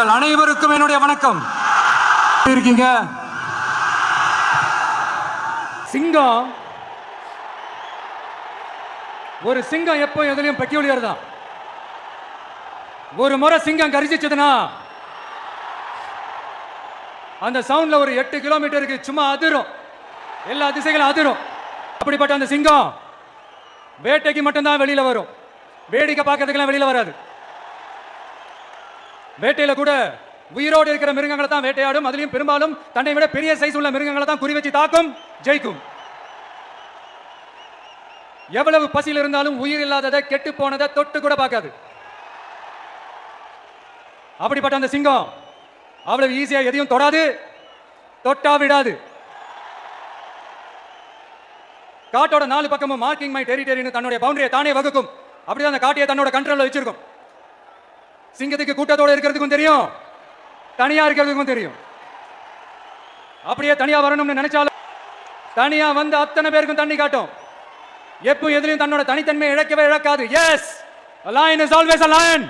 உங்கள் அனைவருக்கும் என்னுடைய வணக்கம். இருக்கீங்க சிங்கம். ஒரு சிங்கம் எப்போ எதுலயும் பெக்யூலியர் தான். ஒரு முறை சிங்கம் கரிச்சிச்சதுன்னா அந்த சவுண்ட்ல ஒரு 8 கிலோமீட்டருக்கு சும்மா அதிரும், எல்லா திசைகளும் அதிரும். அப்படிப்பட்ட அந்த சிங்கம் வேட்டைக்கு மட்டும்தான் வெளியில வரும், வேடிக்கை பார்க்கறதுக்கெல்லாம் வெளியில வராது. வேட்டையில கூட உயிரோடு இருக்கிற மிருகங்களை தான் வேட்டையாடும். அதுலயும் பெரும்பாலும் தன்னை விட பெரிய சைஸ் உள்ள மிருகங்களை தான் குறி வச்சு தாக்கும், ஜெயிக்கும். எவ்வளவு பசியில் இருந்தாலும் உயிர் இல்லாததை, கெட்டு போனதை தொட்டு கூட பார்க்காது. அப்படிப்பட்ட அந்த சிங்கம் அவ்வளவு ஈஸியா எதையும் தொடாது, தொட்டா விடாது. காட்டோட 4 பக்கமும் மார்க்கிங் மை டெரிட்டரின்னு தன்னுடைய பவுண்டரியை தானே வகுக்கும். அப்படிதான் அந்த காட்டையை தன்னோட கண்ட்ரோல்ல வச்சிருக்கும். சிங்கத்துக்கு கூட்டத்தோட இருக்கிறதுக்கும் தெரியும், தனியா இருக்கிறதுக்கும் தெரியும். அப்படியே தனியா வரணும்னு நினைச்சாலும் தனியா வந்து அத்தனை பேருக்கும் தண்ணி காட்டும். எப்பவும் எதிலையும் தன்னோட தனித்தன்மையை இழக்கவே இழக்காது. Yes, a lion is always a lion.